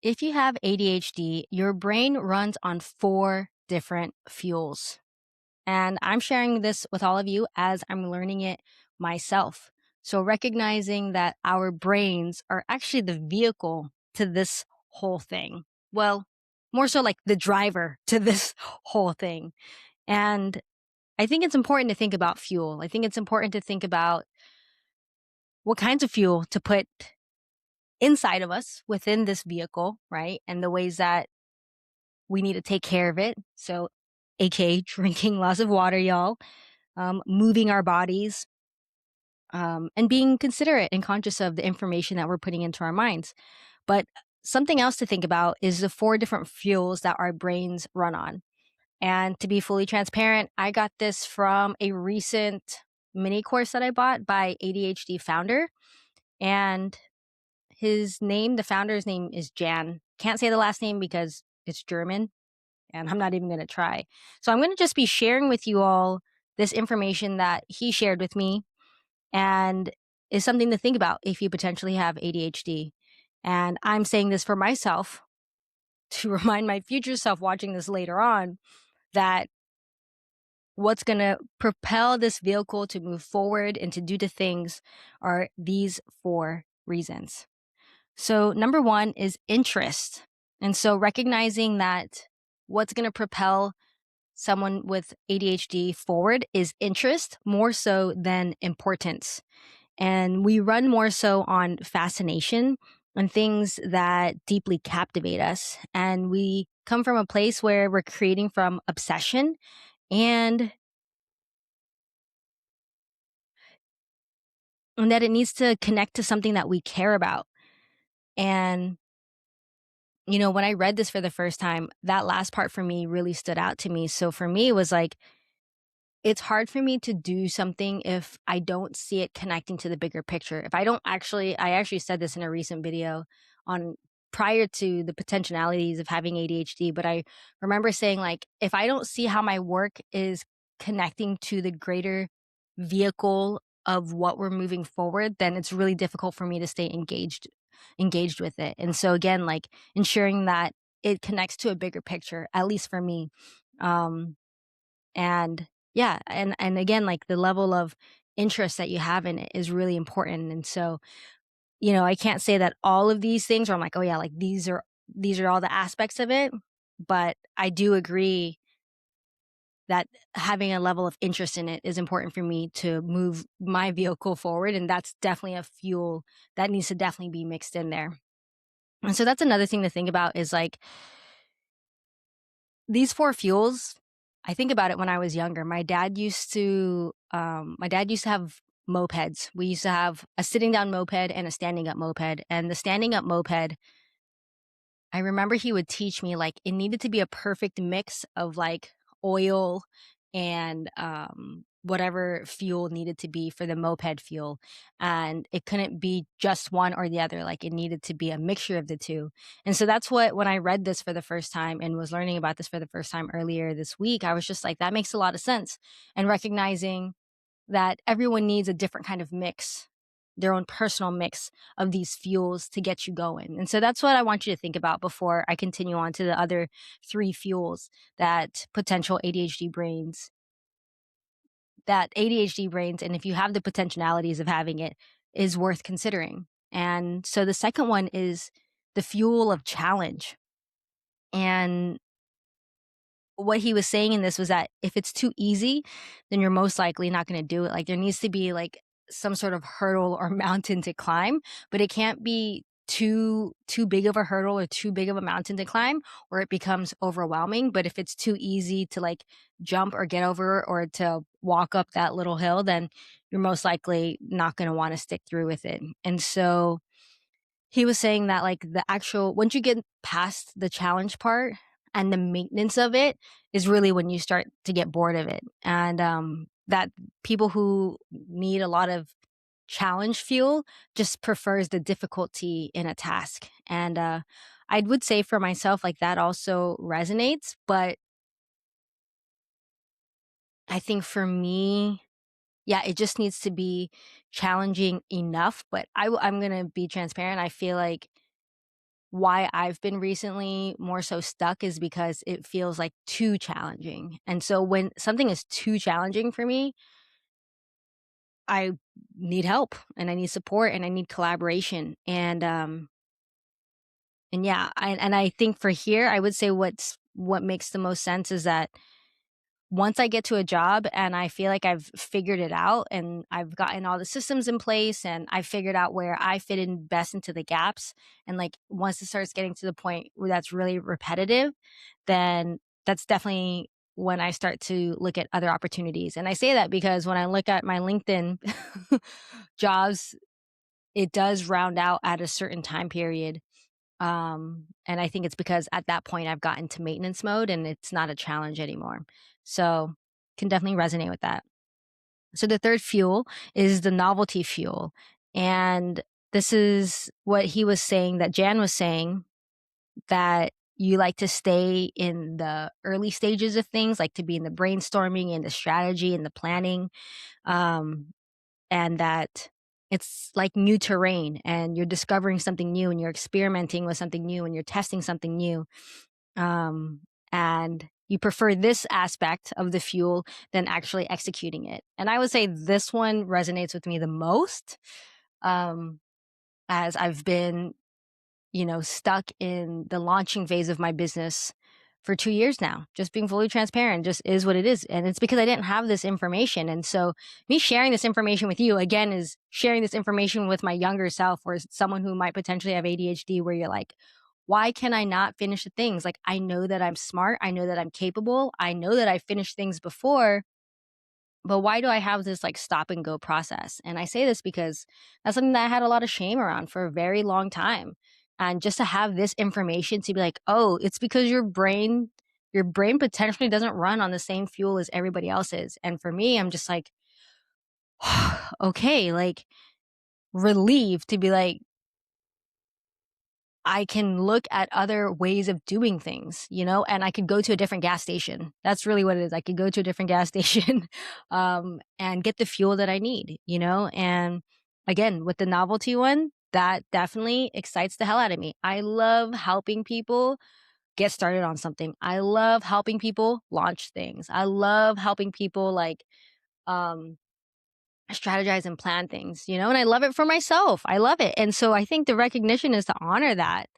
If you have ADHD, your brain runs on four different fuels. And I'm sharing this with all of you as I'm learning it myself. So, recognizing that our brains are actually the vehicle to this whole thing. Well, more so like the driver to this whole thing. And I think it's important to think about fuel. I think it's important to think about what kinds of fuel to put inside of us within this vehicle, right? And the ways that we need to take care of it. So, AKA drinking lots of water, y'all, moving our bodies, and being considerate and conscious of the information that we're putting into our minds. But something else to think about is the four different fuels that our brains run on. And to be fully transparent, I got this from a recent mini course that I bought by ADHD founder. And the founder's name is Jan. Can't say the last name because it's German and I'm not even going to try. So I'm going to just be sharing with you all this information that he shared with me and is something to think about if you potentially have ADHD. And I'm saying this for myself to remind my future self watching this later on that what's going to propel this vehicle to move forward and to do the things are these four reasons. So, number one is interest. And so, recognizing that what's going to propel someone with ADHD forward is interest more so than importance. And we run more so on fascination and things that deeply captivate us. And we come from a place where we're creating from obsession and that it needs to connect to something that we care about. And when I read this for the first time, that last part for me really stood out to me. So for me, it was like, it's hard for me to do something if I don't see it connecting to the bigger picture. If I don't I actually said this in a recent video on prior to the potentialities of having ADHD, but I remember saying, like, if I don't see how my work is connecting to the greater vehicle of what we're moving forward, then it's really difficult for me to stay engaged with it. And so again, like ensuring that it connects to a bigger picture, at least for me. Um, and yeah, and again, like the level of interest that you have in it is really important. And so, I can't say that all of these things are I'm like, oh yeah, like these are all the aspects of it. But I do agree that having a level of interest in it is important for me to move my vehicle forward. And that's definitely a fuel that needs to definitely be mixed in there. And so that's another thing to think about is like these four fuels. I think about it when I was younger. My dad used to have mopeds. We used to have a sitting down moped and a standing up moped. And the standing up moped, I remember he would teach me like it needed to be a perfect mix of like oil and whatever fuel needed to be for the moped fuel. And it couldn't be just one or the other. Like it needed to be a mixture of the two. And so that's what, when I read this for the first time and was learning about this for the first time earlier this week, I was just like, that makes a lot of sense. And recognizing that everyone needs a different kind of mix, their own personal mix of these fuels to get you going. And so that's what I want you to think about before I continue on to the other three fuels that potential ADHD brains, and if you have the potentialities of having it, is worth considering. And so the second one is the fuel of challenge. And what he was saying in this was that if it's too easy, then you're most likely not going to do it. Like there needs to be like some sort of hurdle or mountain to climb, but it can't be too big of a hurdle or too big of a mountain to climb where it becomes overwhelming. But if it's too easy to like jump or get over or to walk up that little hill, then you're most likely not going to want to stick through with it. And so he was saying that like the actual once you get past the challenge part and the maintenance of it is really when you start to get bored of it. And that people who need a lot of challenge fuel just prefers the difficulty in a task. And I would say for myself, like that also resonates. But I think for me, yeah, it just needs to be challenging enough. But I'm going to be transparent. I feel like why I've been recently more so stuck is because it feels like too challenging. And so when something is too challenging for me, I need help and I need support and I need collaboration. And yeah, I think for here, I would say what makes the most sense is that once I get to a job and I feel like I've figured it out and I've gotten all the systems in place and I've figured out where I fit in best into the gaps, and like once it starts getting to the point where that's really repetitive, then that's definitely when I start to look at other opportunities. And I say that because when I look at my LinkedIn jobs, it does round out at a certain time period. And I think it's because at that point I've gotten to maintenance mode and it's not a challenge anymore. So can definitely resonate with that. So the third fuel is the novelty fuel. And this is what he was saying, that Jan was saying, that you like to stay in the early stages of things, like to be in the brainstorming and the strategy and the planning. Um, and that it's like new terrain and you're discovering something new and you're experimenting with something new and you're testing something new. Um, and you prefer this aspect of the fuel than actually executing it. And I would say this one resonates with me the most, um, as I've been, stuck in the launching phase of my business for 2 years now. Just being fully transparent just is what it is. And it's because I didn't have this information. And so me sharing this information with you again is sharing this information with my younger self or someone who might potentially have ADHD, where you're like, why can I not finish the things? Like, I know that I'm smart. I know that I'm capable. I know that I finished things before, but why do I have this like stop and go process? And I say this because that's something that I had a lot of shame around for a very long time. And just to have this information to be like, oh, it's because your brain potentially doesn't run on the same fuel as everybody else's. And for me, I'm just like, okay, like relieved to be like, I can look at other ways of doing things, and I could go to a different gas station. That's really what it is. I could go to a different gas station, and get the fuel that I need, and again, with the novelty one, that definitely excites the hell out of me. I love helping people get started on something. I love helping people launch things. I love helping people um, strategize and plan things, and I love it for myself. I love it. And so I think the recognition is to honor that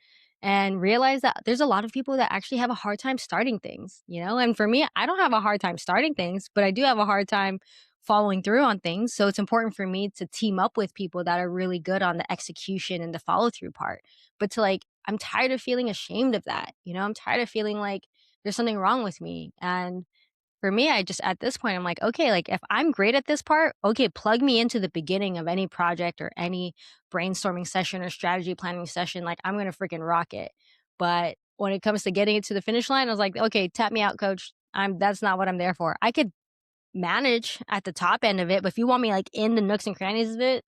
and realize that there's a lot of people that actually have a hard time starting things, and for me, I don't have a hard time starting things, but I do have a hard time following through on things. So it's important for me to team up with people that are really good on the execution and the follow through part. But I'm tired of feeling ashamed of that. I'm tired of feeling like there's something wrong with me. And for me, I just at this point, I'm like, okay, like if I'm great at this part, okay, plug me into the beginning of any project or any brainstorming session or strategy planning session. Like I'm going to freaking rock it. But when it comes to getting it to the finish line, I was like, okay, tap me out, coach. That's not what I'm there for. I could manage at the top end of it, but if you want me like in the nooks and crannies of it,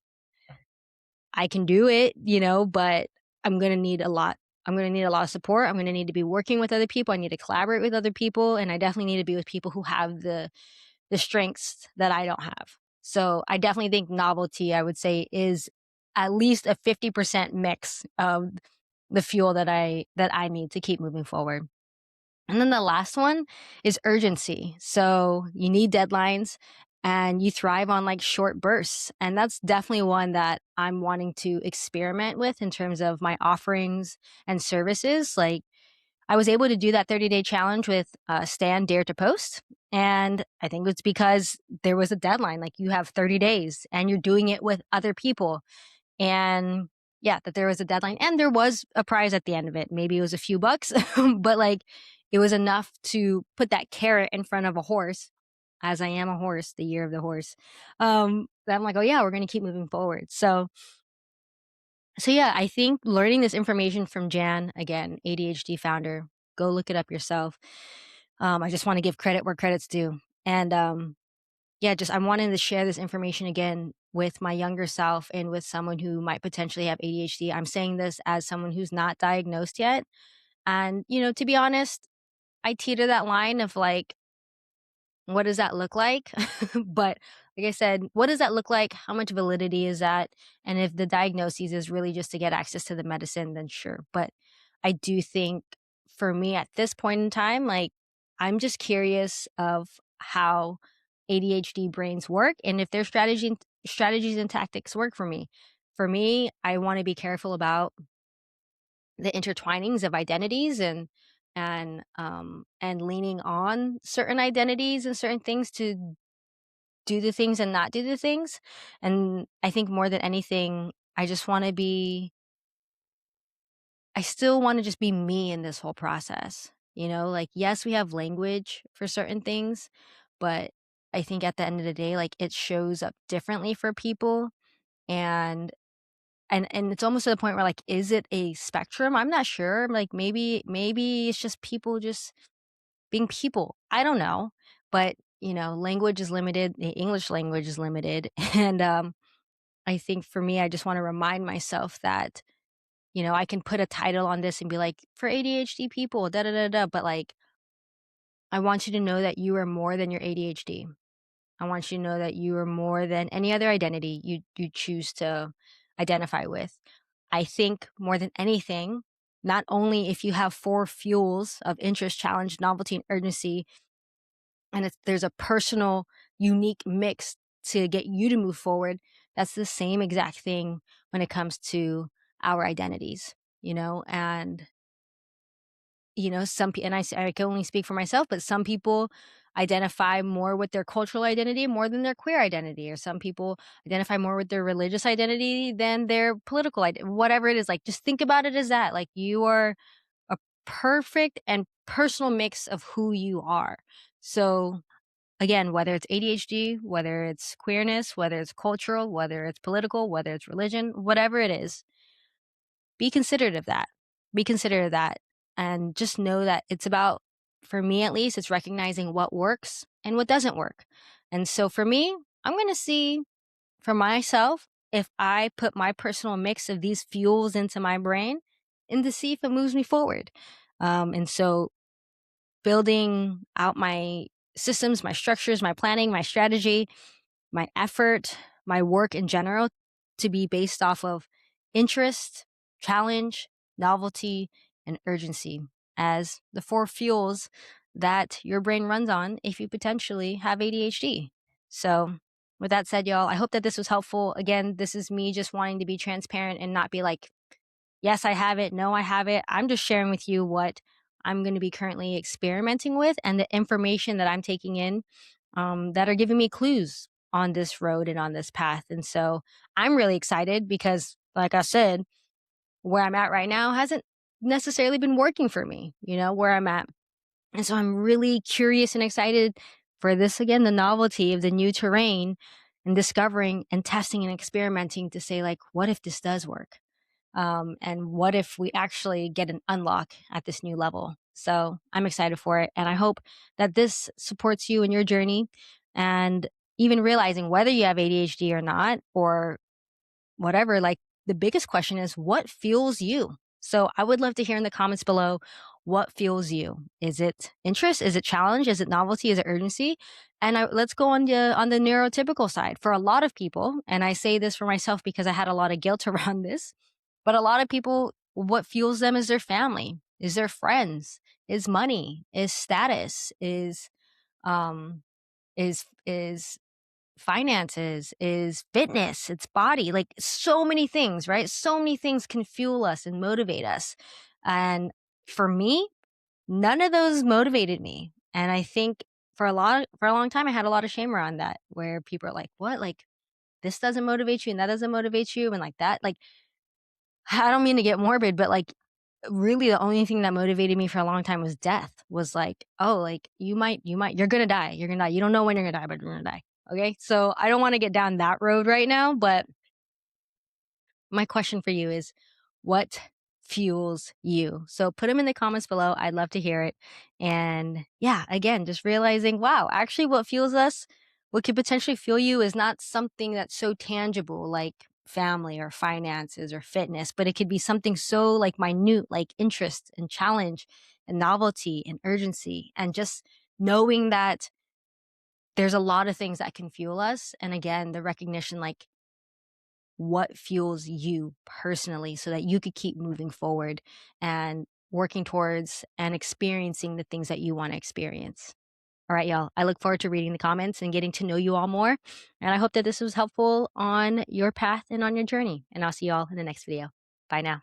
I can do it, but I'm going to need a lot. I'm going to need a lot of support. I'm going to need to be working with other people. I need to collaborate with other people. And I definitely need to be with people who have the strengths that I don't have. So I definitely think novelty, I would say, is at least a 50% mix of the fuel that I need to keep moving forward. And then the last one is urgency. So you need deadlines and you thrive on like short bursts. And that's definitely one that I'm wanting to experiment with in terms of my offerings and services. Like I was able to do that 30-day challenge with Stan Dare to Post. And I think it's because there was a deadline. Like you have 30 days and you're doing it with other people. And yeah, that there was a deadline and there was a prize at the end of it. Maybe it was a few bucks, but like it was enough to put that carrot in front of a horse, as I am a horse, the year of the horse. That I'm like, oh yeah, we're going to keep moving forward. So yeah, I think learning this information from Jan, again, ADHD founder, go look it up yourself. I just want to give credit where credit's due. And yeah, just I'm wanting to share this information again with my younger self and with someone who might potentially have ADHD. I'm saying this as someone who's not diagnosed yet. And, to be honest, I teeter that line of like, what does that look like? But like I said, what does that look like? How much validity is that? And if the diagnosis is really just to get access to the medicine, then sure. But I do think for me at this point in time, like, I'm just curious of how ADHD brains work and if their strategies and tactics work for me. For me, I want to be careful about the intertwinings of identities and leaning on certain identities and certain things to do the things and not do the things. And I think more than anything, I still want to just be me in this whole process. You know, like, yes, we have language for certain things, but I think at the end of the day, like, it shows up differently for people. And and it's almost to the point where, like, is it a spectrum? I'm not sure. Like, maybe it's just people just being people. I don't know. But, language is limited. The English language is limited. And I think for me, I just want to remind myself that, I can put a title on this and be like, for ADHD people, da da da da. But, like, I want you to know that you are more than your ADHD. I want you to know that you are more than any other identity you choose to identify with. I think more than anything, not only if you have four fuels of interest, challenge, novelty, and urgency, and there's a personal, unique mix to get you to move forward, that's the same exact thing when it comes to our identities, and some people, and I can only speak for myself, but some people identify more with their cultural identity more than their queer identity, or some people identify more with their religious identity than their political identity, whatever it is. Like, just think about it as that. Like, you are a perfect and personal mix of who you are. So, again, whether it's ADHD, whether it's queerness, whether it's cultural, whether it's political, whether it's religion, whatever it is, be considerate of that. Be considerate of that. And just know that it's about, for me at least, it's recognizing what works and what doesn't work. And so for me, I'm going to see for myself if I put my personal mix of these fuels into my brain and to see if it moves me forward. And so building out my systems, my structures, my planning, my strategy, my effort, my work in general to be based off of interest, challenge, novelty, and urgency as the four fuels that your brain runs on if you potentially have ADHD. So, with that said, y'all, I hope that this was helpful. Again, this is me just wanting to be transparent and not be like, yes, I have it. No, I have it. I'm just sharing with you what I'm going to be currently experimenting with and the information that I'm taking in that are giving me clues on this road and on this path. And so I'm really excited because, like I said, where I'm at right now hasn't necessarily been working for me, where I'm at. And so I'm really curious and excited for this again, the novelty of the new terrain and discovering and testing and experimenting to say, like, what if this does work? And what if we actually get an unlock at this new level? So I'm excited for it. And I hope that this supports you in your journey and even realizing whether you have ADHD or not, or whatever, like, the biggest question is what fuels you? So I would love to hear in the comments below what fuels you. Is it interest? Is it challenge? Is it novelty? Is it urgency? And let's go on the neurotypical side. For a lot of people, and I say this for myself because I had a lot of guilt around this, but a lot of people, what fuels them is their family, is their friends, is money, is status, um is finances, is fitness, it's body, like, so many things, right? So many things can fuel us and motivate us. And for me, none of those motivated me. And I think for a long time I had a lot of shame around that, where people are like, "What? Like, this doesn't motivate you and that doesn't motivate you," and like that. Like, I don't mean to get morbid, but, like, really the only thing that motivated me for a long time was death. Was like, "Oh, like, you're gonna die. You're gonna die. You don't know when you're gonna die, but you're gonna die." Okay? So, I don't wanna get down that road right now, but my question for you is, what fuels you? So put them in the comments below. I'd love to hear it. And yeah, again, just realizing, wow, actually what fuels us, what could potentially fuel you is not something that's so tangible like family or finances or fitness, but it could be something so, like, minute, like interest and challenge and novelty and urgency, and just knowing that there's a lot of things that can fuel us. And again, the recognition, like, what fuels you personally so that you could keep moving forward. And working towards and experiencing the things that you want to experience. All right, y'all. I look forward to reading the comments and getting to know you all more. And I hope that this was helpful on your path and on your journey. And I'll see you all in the next video. Bye now.